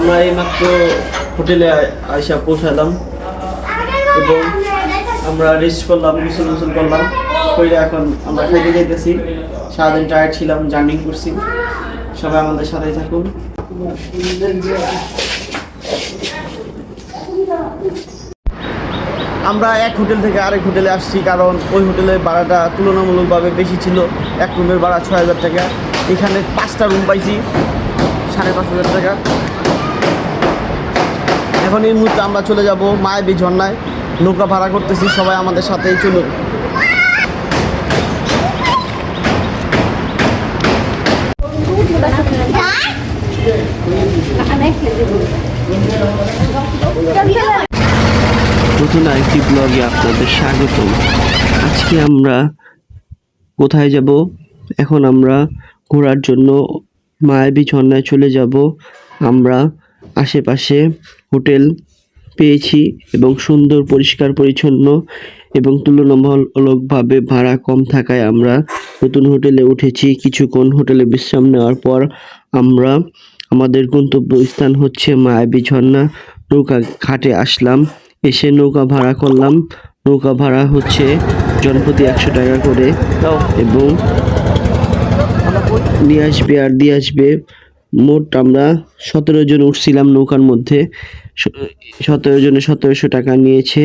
আমরা এইমাত্র হোটেলে আইসা পৌঁছালাম এবং আমরা রেস্ট করলাম, গোসল করলাম করে এখন আমরা খাইতে যাইতেছি। সারাদিন টায়ার্ড ছিলাম, জার্নি করছি। সবাই আমাদের সাথেই থাকুন। আমরা এক হোটেল থেকে আরেক হোটেলে আসছি, কারণ ওই হোটেলের ভাড়াটা তুলনামূলকভাবে বেশি ছিল। এক রুমের ভাড়া ৬,০০০ টাকা, এখানে 5টা রুম পাইছি ৫,৫০০ টাকা। এখন এই মুহূর্তে আমরা চলে যাব মায়াবী ঝর্ণায়, নৌকা ভাড়া করতেছি। সবাই আমাদের সাথেই চলুন। নতুন আরেকটি ব্লগে আপনাদের স্বাগতম। আজকে আমরা কোথায় যাব? এখন আমরা ঘোরার জন্য মায়াবী ঝর্ণায় চলে যাব। আমরা আশেপাশে হোটেল পেয়েছি এবং সুন্দর, পরিষ্কার পরিচ্ছন্ন এবং তুলনামূলকভাবে ভাড়া কম থাকায় আমরা নতুন হোটেলে উঠেছি। কিছুক্ষণ হোটেলে বিশ্রাম নেওয়ার পর আমরা আমাদের গন্তব্যস্থান হচ্ছে মায়াবী ঝর্ণা নৌকা ঘাটে আসলাম। এসে নৌকা ভাড়া করলাম। নৌকা ভাড়া হচ্ছে জনপ্রতি 100 টাকা করে এবং নিয়ে আসবে আর দিয়ে আসবে। মোট আমরা 17 জন উঠছিলাম নৌকার মধ্যে। 17 জনে 1700 টাকা নিয়েছে।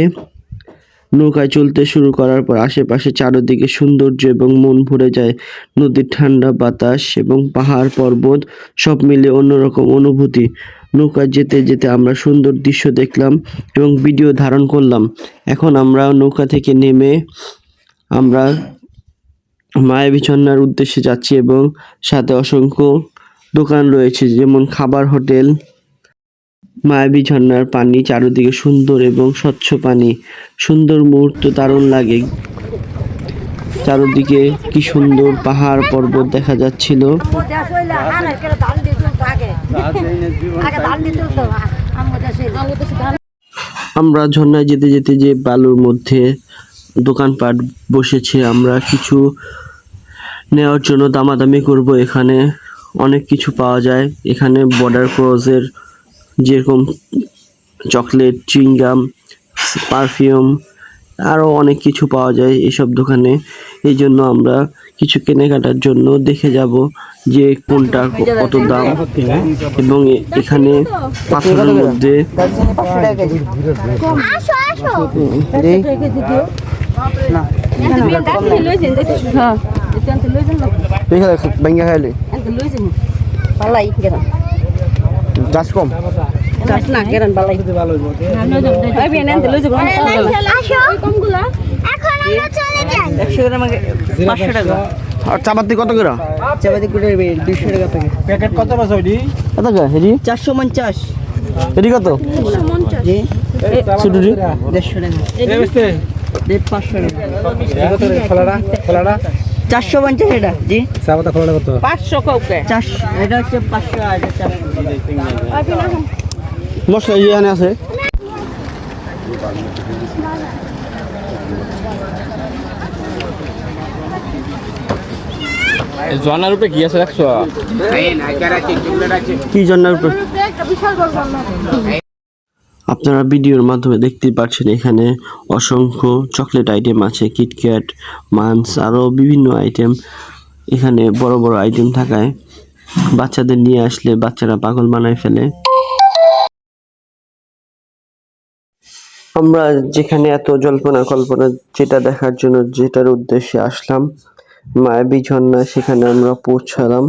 নৌকায় চলতে শুরু করার পর আশেপাশে চারদিকে সৌন্দর্য এবং মন ভরে যায়। নদীর ঠান্ডা বাতাস এবং পাহাড় পর্বত সব মিলে অন্যরকম অনুভূতি। নৌকা যেতে যেতে আমরা সুন্দর দৃশ্য দেখলাম এবং ভিডিও ধারণ করলাম। এখন আমরা নৌকা থেকে নেমে আমরা মায়াবী ঝর্ণার উদ্দেশ্যে যাচ্ছি এবং সাথে অসংখ্য দোকান রয়েছে, যেমন খাবার হোটেল। মায়াবী ঝর্ণার পানি চারিদিকে সুন্দর এবং স্বচ্ছ পানি। সুন্দর মুহূর্ত, দারুণ লাগে। চারিদিকে কি সুন্দর পাহাড় পর্বত দেখা যাচ্ছিল। আমরা ঝর্ণায় যেতে যেতে যে বালুর মধ্যে দোকানপাট বসেছে, আমরা কিছু নেওয়ার জন্য দামাদামি করব। এখানে অনেক কিছু পাওয়া যায়। এখানে বর্ডার ক্রসের যেরকম চকলেট, চুইংগাম, পারফিউম, আরও অনেক কিছু পাওয়া যায় এসব দোকানে। এই জন্য আমরা কিছু কেনাকাটার জন্য দেখে যাব যে কোনটা কত দাম। এবং এখানে পাথরের মধ্যে গাছ কম চাপাতি কত করে? চাপাতি করে 200 টাকা প্যাকেট। কত মাছ ওইডি? কত করে হেরি? 450। এটি কত? 150। ছোটটি 150 টাকা। এই বেচতে 500 টাকা। কত রে খোলাটা? খোলাটা 450 এটা জি। চাপাতা খোলাটা কত? 500 কাউকে 400। এটা হচ্ছে 500 আর এটা 400। মশলা এখানে আছে। ঝর্ণার উপরে কি আছে দেখছো? কি ঝর্ণার উপরে? আপনারা ভিডিওর মাধ্যমে দেখতে পাচ্ছেন এখানে অসংখ্য চকলেট আইটেম আছে, কিটক্যাট, মান্স, আরও বিভিন্ন আইটেম। এখানে বড় বড় আইটেম থাকায় বাচ্চাদের নিয়ে আসলে বাচ্চারা পাগল বানায় ফেলে। আমরা যেখানে এত জল্পনা কল্পনা যেটা দেখার জন্য যেটার উদ্দেশ্যে আসলাম মায়াবী ঝর্ণা, সেখানে আমরা পৌঁছালাম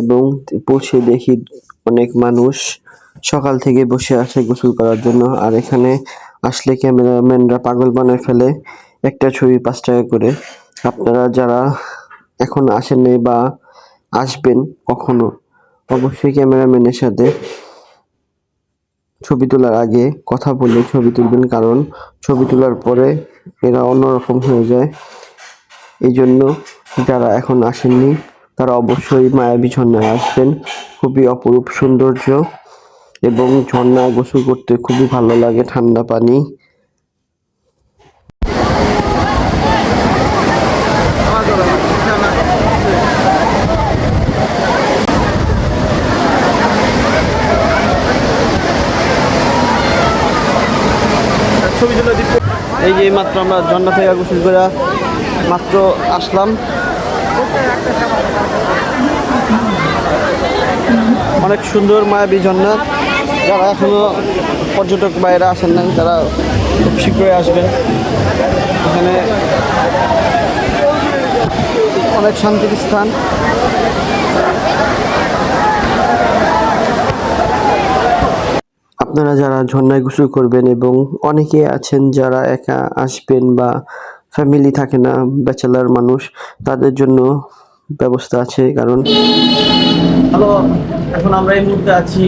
এবং পৌঁছে দেখি অনেক মানুষ সকাল থেকে বসে আছে গোসল করার জন্য। আর এখানে আসলে ক্যামেরাম্যানরা পাগল বানায় ফেলে, একটা ছবি 5 টাকা করে। আপনারা যারা এখন আসেননি বা আসবেন কখনো, অবশ্যই ক্যামেরাম্যানের সাথে ছবি তোলার আগে কথা বলে ছবি তুলবেন, কারণ ছবি তোলার পরে এরা অন্যরকম হয়ে যায়। এই জন্য যারা এখন আসেননি তারা অবশ্যই মায়াবী ঝর্ণায় আসবেন। খুবই অপরূপ সৌন্দর্য এবং ঝর্ণায় গোসল করতে খুবই ভালো লাগে, ঠান্ডা পানি। ছবি তুলে দিব। এই যে মাত্র আমরা ঝর্ণা থেকে গোসল করে মাত্র আসলাম। অনেক সুন্দর মায়াবী ঝর্ণা। যারা এখনো পর্যটক বাইরে আসেন নাই তারা খুব শীঘ্রই আসবেন। এখানে অনেক শান্তির স্থান। আপনারা যারা ঝর্ণায় গোসল করবেন এবং অনেকে আছেন যারা একা আসবেন বা ফ্যামিলি থাকে না, ব্যাচেলার মানুষ, তাদের জন্য ব্যবস্থা আছে। কারণ হ্যালো, এখন আমরা এই মুহূর্তে আছি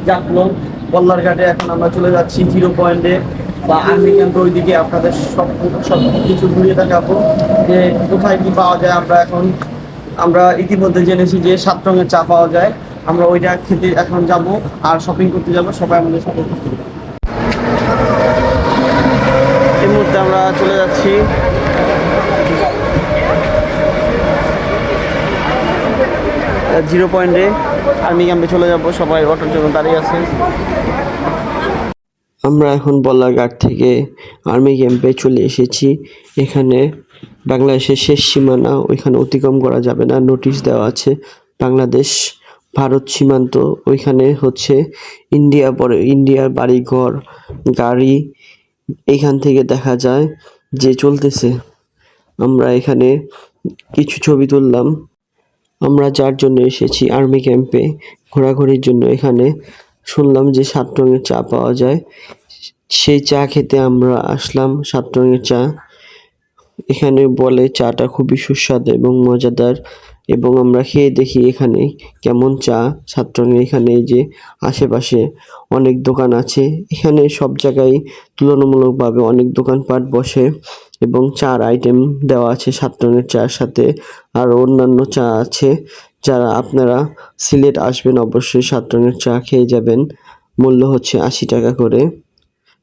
জাফলং বল্লার ঘাটে। এখন আমরা চলে যাচ্ছি 0 পয়েন্টে বা আর্মি ক্যাম্পের ওইদিকে। আপনাদের সব কিছু ঘুরিয়ে দেখাবো যে কোথায় কি পাওয়া যায়। আমরা ইতিমধ্যে জেনেছি যে 7 রঙের চা পাওয়া যায়। আমরা ওইটা খেতে এখন যাব আর শপিং করতে যাব। সবাই আমাদের সাথে। এই মুহূর্তে আমরা চলে যাচ্ছি জিরো পয়েন্টে, আর্মি ক্যাম্পে চলে যাব। সবাই অটোর জন্য দাঁড়িয়ে আছে। আমরা এখন বল্লারঘাট থেকে আর্মি ক্যাম্পে চলে এসেছি। এখানে বাংলাদেশের শেষ সীমানা, ওইখানে অতিক্রম করা যাবে না, নোটিশ দেওয়া আছে। বাংলাদেশ ভারত সীমান্ত, ওইখানে হচ্ছে ইন্ডিয়ার বাড়িঘর, গাড়ি এখান থেকে দেখা যায় যে চলতেছে। আমরা এখানে কিছু ছবি তুললাম। আমরা যার জন্য এসেছি আর্মি ক্যাম্পে ঘোরাঘুরির জন্য, এখানে শুনলাম যে 7 রঙের চা পাওয়া যায়। সেই চা খেতে আমরা আসলাম। 7 রঙের চা এখানে বলে চাটা খুবই সুস্বাদু এবং মজাদার, এবং আমরা খেয়ে দেখি এখানে কেমন চা 7 রঙের। এখানে এই যে আশেপাশে অনেক দোকান আছে। এখানে সব জায়গায় তুলনামূলকভাবে অনেক দোকানপাট বসে এবং চার আইটেম দেওয়া আছে 7 রঙের চার সাথে। আর অন্যান্য চা আছে। যারা আপনারা সিলেট আসবেন অবশ্যই 7 রঙের চা খেয়ে যাবেন। মূল্য হচ্ছে 80 টাকা করে।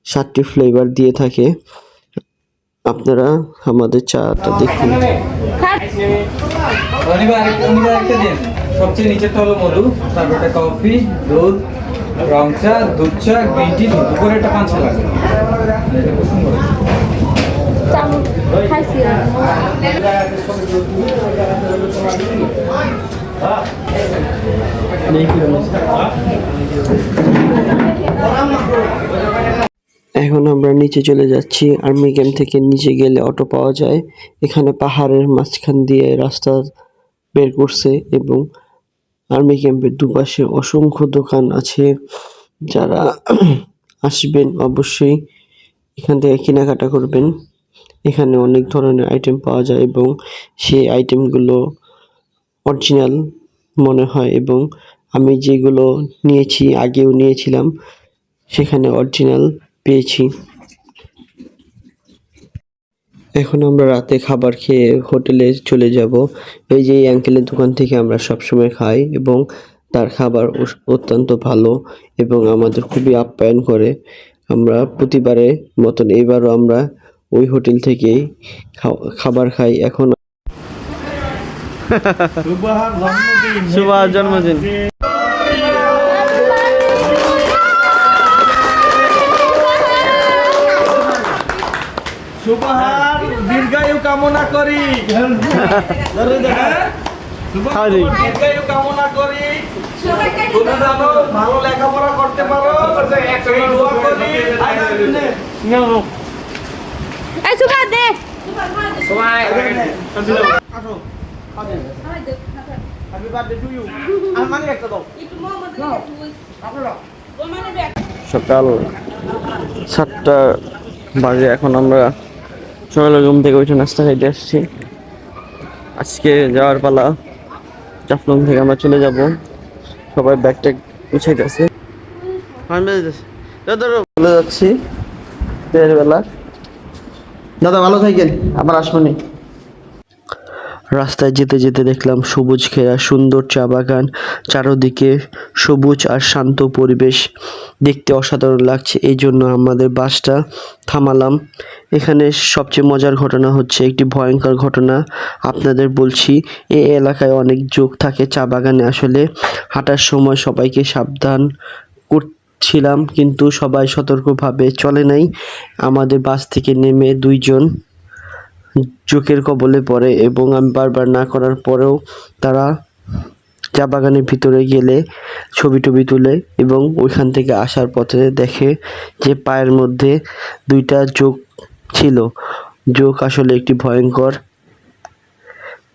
7টি ফ্লেভার দিয়ে থাকে। আপনারা আমাদের চাটা দেখুন। সবচেয়ে নিচেরটা হলো মধু, তারপরে কফি, দুধ, রং চা, দুধ চা, গ্রিন টি, উপরে একটা পাঁচ লাগে। এখন আমরা নিচে চলে যাচ্ছি। আর্মি ক্যাম্প থেকে নিচে গেলে অটো পাওয়া যায়। এখানে পাহাড়ের মাঝখান দিয়ে রাস্তা বের করছে এবং আর্মি ক্যাম্পের দুপাশে অসংখ্য দোকান আছে। যারা আসবেন অবশ্যই এখান থেকে কেনাকাটা করবেন। এখানে অনেক ধরনের আইটেম পাওয়া যায় এবং সেই আইটেমগুলো অরিজিনাল মনে হয়, এবং আমি যেগুলো নিয়েছি আগেও নিয়েছিলাম সেখানে অরিজিনাল পেয়েছি। এখন আমরা রাতে খাবার খেয়ে হোটেলে চলে যাব। এই যে এই আঙ্কেলের দোকান থেকে আমরা সবসময় খাই এবং তার খাবার অত্যন্ত ভালো এবং আমাদের খুবই আপ্যায়ন করে। আমরা প্রতিবারের মতন এবারও আমরা ওই হোটেল থেকেই খাবার খাই। এখন শুভ জন্মদিন। সুবহান দীর্ঘায়ু কামনা করি, দীর্ঘায়ু কামনা করি। তুমি জানো ভালো লেখাপড়া করতে পারো, সেই দোয়া করি। এই সুবা দে সকাল 7টা বাজে। এখন আমরা সকালে রুম থেকে উঠে নাস্তা খাইতে আসছি। আজকে যাওয়ার পালা। জাফলং থেকে আমরা চলে যাব। সবাই ব্যাগ ট্যাগ গুছাইতেছে। চলে যাচ্ছি বেলা। দাদা ভালো থাকেন, আবার আসবনি। রাস্তায় যেতে যেতে দেখলাম সবুজ ঘেরা সুন্দর চা বাগান, চারদিকে সবুজ আর শান্ত পরিবেশ, দেখতে অসাধারণ লাগছে। এই জন্য আমাদের বাসটা থামালাম। এখানে সবচেয়ে মজার ঘটনা হচ্ছে একটি ভয়ঙ্কর ঘটনা আপনাদের বলছি। এই এলাকায় অনেক যোগ থাকে চা বাগানে। আসলে হাঁটার সময় সবাইকে সাবধান ছিলাম, কিন্তু সবাই সতর্কভাবে চলে নাই। আমাদের বাস থেকে নেমে 2 জন জোকের কবলে পড়ে এবং আমি বারবার না করার পরেও তারা চা বাগানের ভিতরে গেলে ছবি টবি তুলে এবং ওইখান থেকে আসার পথে দেখে যে পায়ের মধ্যে 2টা জোক ছিল। জোক আসলে একটি ভয়ঙ্কর,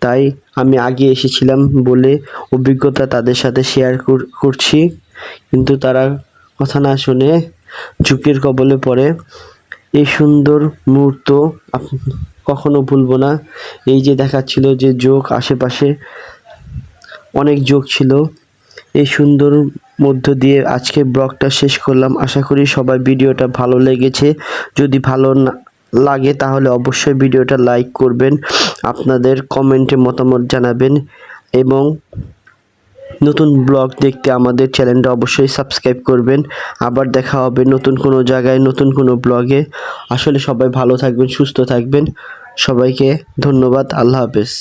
তাই আমি আগে এসেছিলাম বলে অভিজ্ঞতা তাদের সাথে শেয়ার করছি, কিন্তু তারা কথা না শুনে জোকের কবলে পড়ে। এই সুন্দর মুহূর্ত কখনো ভুলবো না। এই যে দেখাচ্ছিল যে জোক, আশেপাশে অনেক জোক ছিল। এই সুন্দর মধ্য দিয়ে আজকে ব্লগটা শেষ করলাম। আশা করি সবাই ভিডিওটা ভালো লেগেছে। যদি ভালো লাগে তাহলে অবশ্যই ভিডিওটা লাইক করবেন, আপনাদের কমেন্টে মতামত জানাবেন এবং নতুন ব্লগ দেখতে আমাদের চ্যানেলটা অবশ্যই সাবস্ক্রাইব করবেন। আবার দেখা হবে নতুন কোনো জায়গায়, নতুন কোনো ব্লগে। আসলে সবাই ভালো থাকবেন, সুস্থ থাকবেন। সবাইকে ধন্যবাদ। আল্লাহ হাফেজ।